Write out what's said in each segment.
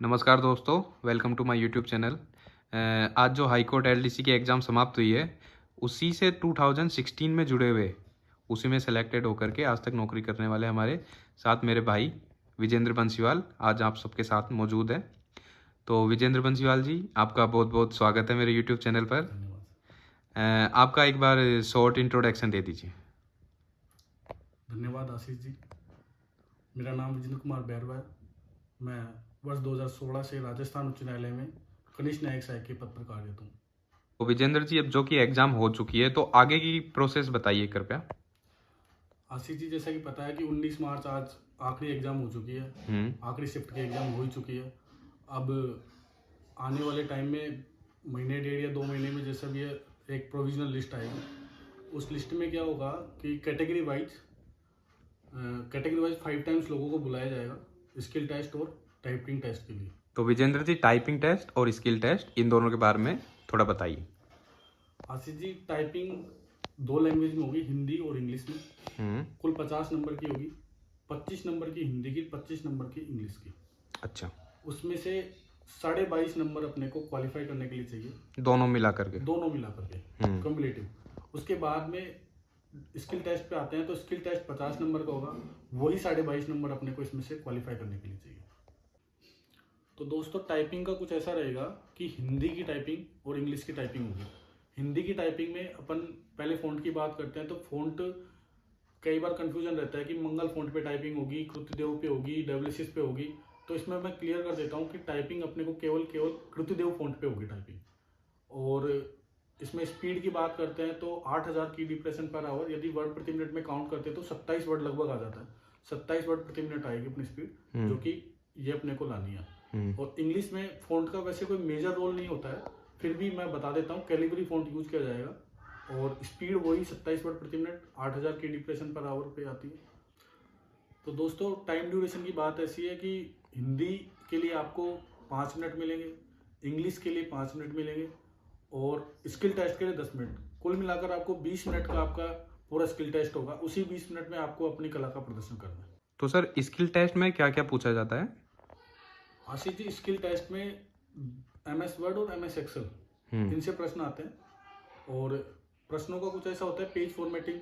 नमस्कार दोस्तों, welcome to my YouTube channel. आज जो हाई कोर्ट एलडीसी की एग्ज़ाम समाप्त हुई है, उसी से 2016 में जुड़े हुए, उसी में सेलेक्टेड होकर के आज तक नौकरी करने वाले हमारे साथ मेरे भाई विजेंद्र बंसीवाल आज आप सबके साथ मौजूद हैं। तो विजेंद्र बंसीवाल जी, आपका बहुत बहुत स्वागत है मेरे यूट्यूब चैनल पर। धन्यवाद। आपका एक बार शॉर्ट इंट्रोडक्शन दे दीजिए। धन्यवाद आशीष जी। मेरा नाम विजेंद्र कुमार बैरवा है। मैं वर्ष 2016 से राजस्थान उच्च न्यायालय में कनिष्ठ न्यायिक सहायक के पद पर कार्यरत हूँ। तो विजेंद्र जी, अब जो कि एग्ज़ाम हो चुकी है, तो आगे की प्रोसेस बताइए कृपया। आशीष जी, जैसा कि पता है कि 19 मार्च आज आखिरी एग्ज़ाम हो चुकी है। आखिरी शिफ्ट की एग्ज़ाम हो ही चुकी है। अब आने वाले टाइम में महीने डेढ़ या 2 महीने में जैसा भी है एक प्रोविजनल लिस्ट आएगी। उस लिस्ट में क्या होगा कि कैटेगरी वाइज 5 टाइम्स लोगों को बुलाया जाएगा स्किल टेस्ट और टाइपिंग टेस्ट के लिए। तो विजेंद्र जी, टाइपिंग टेस्ट और स्किल टेस्ट इन दोनों के बारे में थोड़ा बताइए। आशीष जी, टाइपिंग 2 लैंग्वेज में होगी, हिंदी और इंग्लिश में। कुल 50 नंबर की होगी। 25 नंबर की हिंदी की, 25 नंबर की इंग्लिश की। अच्छा, उसमें से 22.5 नंबर अपने को क्वालिफाई करने के लिए चाहिए, दोनों मिला करके। दोनों मिला करके कम्युलेटिव। उसके बाद में स्किल टेस्ट पे आते हैं, तो स्किल टेस्ट 50 नंबर का होगा, वही 22.5 नंबर अपने को इसमें से क्वालिफाई करने के लिए चाहिए। तो दोस्तों, टाइपिंग का कुछ ऐसा रहेगा कि हिंदी की टाइपिंग और इंग्लिश की टाइपिंग होगी। हिंदी की टाइपिंग में अपन पहले फ़ॉन्ट की बात करते हैं, तो फ़ॉन्ट कई बार कंफ्यूजन रहता है कि मंगल फ़ॉन्ट पे टाइपिंग होगी, कृत्यदेव पे होगी, डब्ल्यूसिस पे होगी। तो इसमें मैं क्लियर कर देता हूँ कि टाइपिंग अपने को केवल कृत्यदेव फ़ॉन्ट पे होगी टाइपिंग। और इसमें स्पीड की बात करते हैं तो 8000 की डिप्रेशन पर आवर, यदि वर्ड प्रति मिनट में काउंट करते हैं तो 27 वर्ड लगभग आ जाता है। 27 वर्ड प्रति मिनट आएगी अपनी स्पीड, जो कि ये अपने को लानी है। और इंग्लिश में फ़ॉन्ट का वैसे कोई मेजर रोल नहीं होता है, फिर भी मैं बता देता हूँ, कैलिबरी फ़ॉन्ट यूज किया जाएगा और स्पीड वही 27 वर्ड प्रति मिनट 8000 की डिप्रेशन पर आवर पे आती है। तो दोस्तों, टाइम ड्यूरेशन की बात ऐसी है कि हिंदी के लिए आपको 5 मिनट मिलेंगे, इंग्लिश के लिए 5 मिनट मिलेंगे और स्किल टेस्ट के लिए 10 मिनट। कुल मिलाकर आपको 20 मिनट का आपका पूरा स्किल टेस्ट होगा। उसी 20 मिनट में आपको अपनी कला का प्रदर्शन करना है। तो सर, स्किल टेस्ट में क्या क्या पूछा जाता है? आशीष जी, स्किल टेस्ट में MS वर्ड और MS एक्सेल इनसे प्रश्न आते हैं। और प्रश्नों का कुछ ऐसा होता है, page formatting,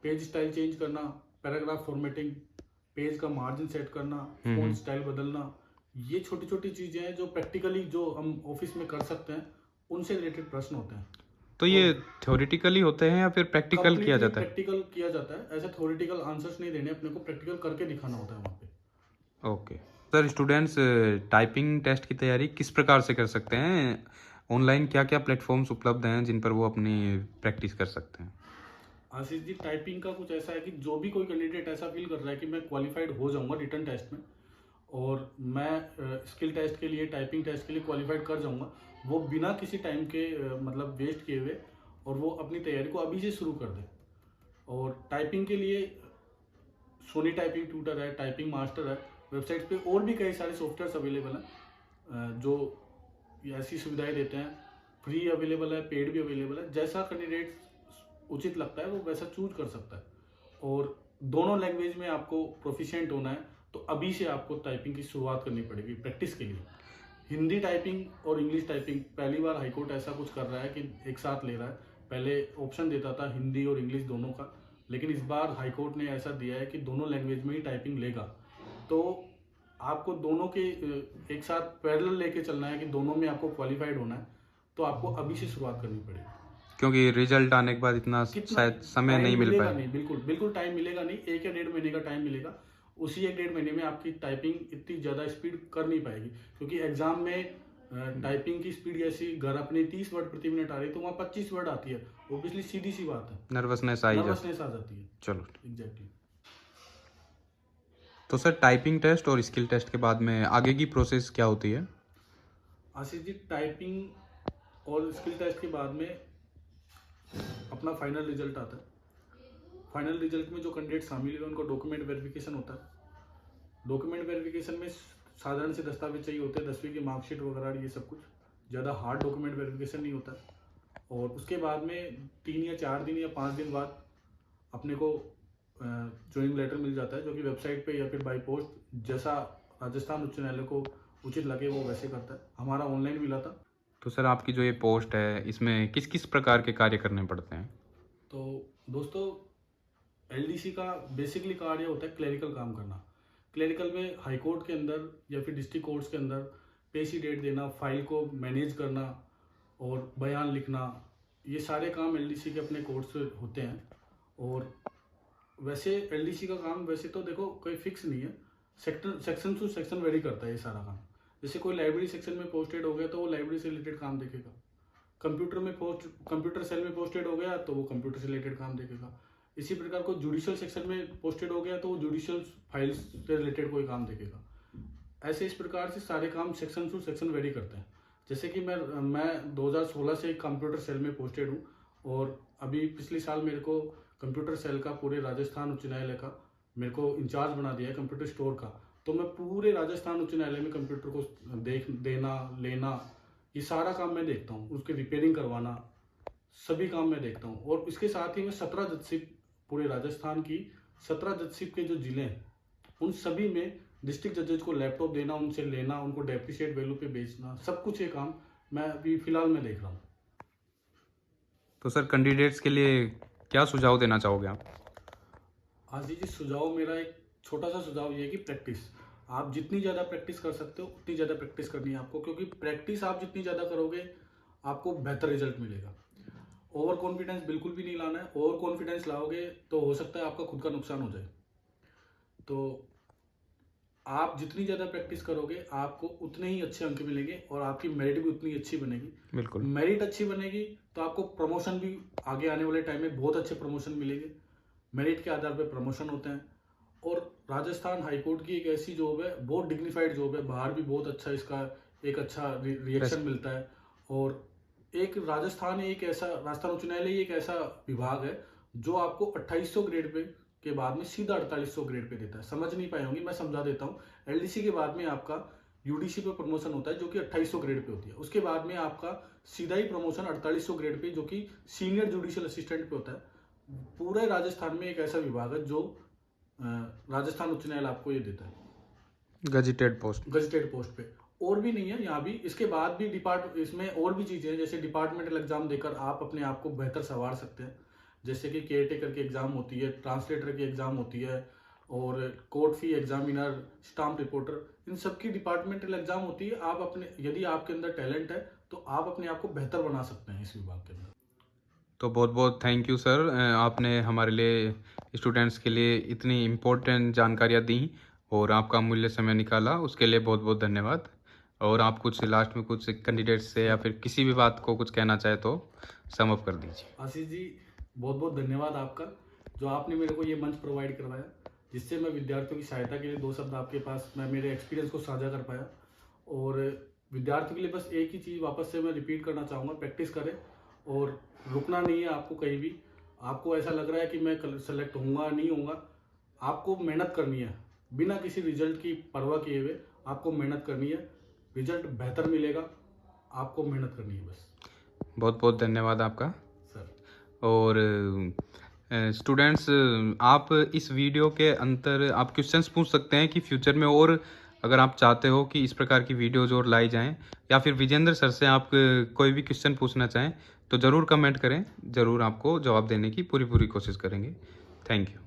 page style change करना, पैराग्राफ फॉर्मेटिंग, पेज का मार्जिन सेट करना, फॉन्ट स्टाइल बदलना। ये छोटी छोटी चीजें हैं जो प्रैक्टिकली जो हम ऑफिस में कर सकते हैं, उनसे रिलेटेड प्रश्न होते हैं। तो ये थ्योरेटिकली होते हैं या फिर प्रैक्टिकल किया कंप्लीटली जाता है? प्रैक्टिकल किया जाता है। ऐसे थ्योरेटिकल आंसर्स नहीं देने, अपने को प्रैक्टिकल करके दिखाना होता है वहाँ पे। Okay sir, students typing test की तैयारी किस प्रकार से कर सकते हैं? ऑनलाइन क्या क्या प्लेटफॉर्म्स उपलब्ध हैं जिन पर वो अपनी प्रैक्टिस कर सकते हैं? आशीष जी, टाइपिंग का कुछ ऐसा है कि जो भी कोई कैंडिडेट ऐसा फील कर रहा है कि मैं क्वालिफाइड हो जाऊंगा रिटन टेस्ट में और मैं स्किल टेस्ट के लिए, टाइपिंग टेस्ट के लिए क्वालिफाइड कर जाऊंगा, वो बिना किसी टाइम के मतलब वेस्ट किए हुए, और वो अपनी तैयारी को अभी से शुरू कर दे। और टाइपिंग के लिए सोनी टाइपिंग ट्यूटर है, टाइपिंग मास्टर है, वेबसाइट पे और भी कई सारे सॉफ्टवेयर्स अवेलेबल हैं जो ऐसी सुविधाएं देते हैं। फ्री अवेलेबल है, पेड भी अवेलेबल है। जैसा कैंडिडेट उचित लगता है वो वैसा चूज कर सकता है। और दोनों लैंग्वेज में आपको प्रोफिशिएंट होना है, तो अभी से आपको टाइपिंग की शुरुआत करनी पड़ेगी प्रैक्टिस के लिए। हिंदी टाइपिंग और इंग्लिश टाइपिंग पहली बार हाईकोर्ट ऐसा कुछ कर रहा है कि एक साथ ले रहा है। पहले ऑप्शन देता था हिंदी और इंग्लिश दोनों का, लेकिन इस बार हाईकोर्ट ने ऐसा दिया है कि दोनों लैंग्वेज में ही टाइपिंग लेगा। तो आपको दोनों के एक साथ पैरेलल लेके चलना है कि दोनों में आपको क्वालिफाइड होना है, तो आपको अभी से शुरुआत करनी पड़ेगी। क्योंकि रिजल्ट आने के बाद इतना कितना शायद समय टाइम नहीं मिल मिलेगा पाए। नहीं, बिल्कुल बिल्कुल टाइम मिलेगा नहीं। 1 या 1.5 महीने का टाइम मिलेगा। उसी 1-1.5 महीने में आपकी टाइपिंग इतनी ज़्यादा स्पीड कर नहीं पाएगी, क्योंकि एग्जाम में टाइपिंग की स्पीड जैसी घर अपने 30 वर्ड प्रति मिनट आ रही है, तो वहाँ 25 वर्ड आती है। ऑब्वियसली सीधी सी बात है, नर्वसनेस आ नर्वसनेस आ जाती है। चलो। एग्जैक्टली। तो सर, टाइपिंग टेस्ट और स्किल टेस्ट के बाद में आगे की प्रोसेस क्या होती है? आशीष जी, टाइपिंग और स्किल टेस्ट के बाद में अपना फाइनल रिजल्ट आता है। फाइनल रिजल्ट में जो कैंडिडेट शामिल हुए उनको डॉक्यूमेंट वेरिफिकेशन होता है। डॉक्यूमेंट वेरिफिकेशन में साधारण से दस्तावेज चाहिए होते हैं, 10वीं की मार्कशीट वगैरह, ये सब कुछ। ज़्यादा हार्ड डॉक्यूमेंट वेरिफिकेशन नहीं होता है। और उसके बाद में 3 या 4 दिन या 5 दिन बाद अपने को ज्वाइनिंग लेटर मिल जाता है, जो कि वेबसाइट पे या फिर बाई पोस्ट, जैसा राजस्थान उच्च न्यायालय को उचित लगे वो वैसे करता है। हमारा ऑनलाइन मिला था। तो सर आपकी जो ये पोस्ट है इसमें किस किस प्रकार के कार्य करने पड़ते हैं? तो दोस्तों, एलडीसी का बेसिकली कार्य होता है क्लरिकल काम करना। क्लरिकल में हाई कोर्ट के अंदर या फिर डिस्ट्रिक्ट कोर्ट्स के अंदर पेशी डेट देना, फाइल को मैनेज करना और बयान लिखना, ये सारे काम एलडीसी के अपने कोर्ट्स से होते हैं। और वैसे एलडीसी का काम वैसे तो देखो कोई फिक्स नहीं है, सेक्शन टू सेक्शन वेरी करता है ये सारा काम। जैसे कोई लाइब्रेरी सेक्शन में पोस्टेड हो गया तो वो लाइब्रेरी से रिलेटेड काम देखेगा, कंप्यूटर सेल में पोस्टेड हो गया तो वो कंप्यूटर से रिलेटेड काम देखेगा। इसी प्रकार को जुडिशियल सेक्शन में पोस्टेड हो गया तो वो जुडिशियल फाइल्स से रिलेटेड कोई काम देखेगा। ऐसे इस प्रकार से सारे काम सेक्शन टू सेक्शन वेरी करते हैं। जैसे कि मैं 2016 से कंप्यूटर सेल में पोस्टेड हूँ और अभी पिछले साल मेरे को कंप्यूटर सेल का पूरे राजस्थान उच्च न्यायालय का मेरे को इंचार्ज बना दिया है कंप्यूटर स्टोर का। तो मैं पूरे राजस्थान उच्च न्यायालय में कंप्यूटर को देना लेना, ये सारा काम मैं देखता हूँ। उसकी रिपेयरिंग करवाना, सभी काम मैं देखता हूँ। और इसके साथ ही मैं 17 जजशिप, पूरे राजस्थान की 17 जजशिप के जो जिले हैं उन सभी में डिस्ट्रिक्ट जजेज को लैपटॉप देना, उनसे लेना, उनको डेप्रिशिएट वैल्यू पे बेचना, सब कुछ ये काम मैं अभी फिलहाल में देख रहा हूँ। तो सर कैंडिडेट्स के लिए क्या सुझाव देना चाहोगे आप? आशीष जी, सुझाव मेरा एक छोटा सा सुझाव ये है कि प्रैक्टिस, आप जितनी ज़्यादा प्रैक्टिस कर सकते हो उतनी ज़्यादा प्रैक्टिस करनी है आपको, क्योंकि प्रैक्टिस आप जितनी ज़्यादा करोगे आपको बेहतर रिजल्ट मिलेगा। ओवर कॉन्फिडेंस बिल्कुल भी नहीं लाना है। ओवर कॉन्फिडेंस लाओगे तो हो सकता है आपका खुद का नुकसान हो जाए। तो आप जितनी ज़्यादा प्रैक्टिस करोगे आपको उतने ही अच्छे अंक मिलेंगे और आपकी मेरिट भी उतनी अच्छी बनेगी। बिल्कुल। मेरिट अच्छी बनेगी तो आपको प्रमोशन भी आगे आने वाले टाइम में बहुत अच्छे प्रमोशन मिलेंगे। मेरिट के आधार पर प्रमोशन होते हैं। और राजस्थान हाईकोर्ट की एक ऐसी जॉब है, बहुत डिग्निफाइड जॉब है, बाहर भी बहुत अच्छा इसका एक अच्छा रिएक्शन मिलता है। और एक राजस्थान उच्च न्यायालय एक ऐसा विभाग है जो आपको 2800 ग्रेड पे के बाद में सीधा 4800 ग्रेड पे देता है। समझ नहीं पाए होंगे, मैं समझा देता हूँ। एलडीसी के बाद में आपका यूडीसी पे प्रमोशन होता है जो कि 2800 ग्रेड पे होती है। उसके बाद में आपका सीधा ही प्रमोशन 4800 ग्रेड पे जो कि सीनियर जुडिशियल असिस्टेंट पे होता है। पूरे राजस्थान में एक ऐसा विभाग है जो राजस्थान उच्च न्यायालय आपको ये देता है गजेटेड पोस्ट पे। और भी नहीं है यहाँ भी, इसके बाद भी इसमें और भी चीजें हैं, जैसे डिपार्टमेंटल एग्जाम देकर आप अपने आप को बेहतर संवार सकते हैं। जैसे कि केयरटेकर की एग्जाम होती है, ट्रांसलेटर की एग्जाम होती है और court fee examiner, stamp reporter, इन सब की डिपार्टमेंटल एग्जाम होती है। आप अपने, यदि आपके अंदर टैलेंट है तो आप अपने आप को बेहतर बना सकते हैं इस विभाग के अंदर। तो बहुत बहुत थैंक यू सर, आपने हमारे लिए स्टूडेंट्स के लिए इतनी इम्पोर्टेंट जानकारियाँ दी और आपका अमूल्य समय निकाला, उसके लिए बहुत बहुत धन्यवाद। और आप कुछ लास्ट में कुछ कैंडिडेट्स से या फिर किसी भी बात को कुछ कहना चाहे तो सम अप कर दीजिए। आशीष जी, बहुत बहुत धन्यवाद आपका, जो आपने मेरे को ये मंच प्रोवाइड करवाया, जिससे मैं विद्यार्थियों की सहायता के लिए 2 शब्द आपके पास मैं मेरे एक्सपीरियंस को साझा कर पाया। और विद्यार्थियों के लिए बस एक ही चीज़ वापस से मैं रिपीट करना चाहूँगा, प्रैक्टिस करें और रुकना नहीं है आपको कहीं भी। आपको ऐसा लग रहा है कि मैं सेलेक्ट होऊंगा नहीं होऊंगा, आपको मेहनत करनी है बिना किसी रिजल्ट की परवाह किए हुए। आपको मेहनत करनी है, रिजल्ट बेहतर मिलेगा, आपको मेहनत करनी है बस। बहुत बहुत धन्यवाद आपका सर। और स्टूडेंट्स, आप इस वीडियो के अंतर आप क्वेश्चंस पूछ सकते हैं कि फ्यूचर में और अगर आप चाहते हो कि इस प्रकार की वीडियोज और लाई जाएं या फिर विजेंद्र सर से आप कोई भी क्वेश्चन पूछना चाहें तो ज़रूर कमेंट करें, ज़रूर आपको जवाब देने की पूरी कोशिश करेंगे। Thank you.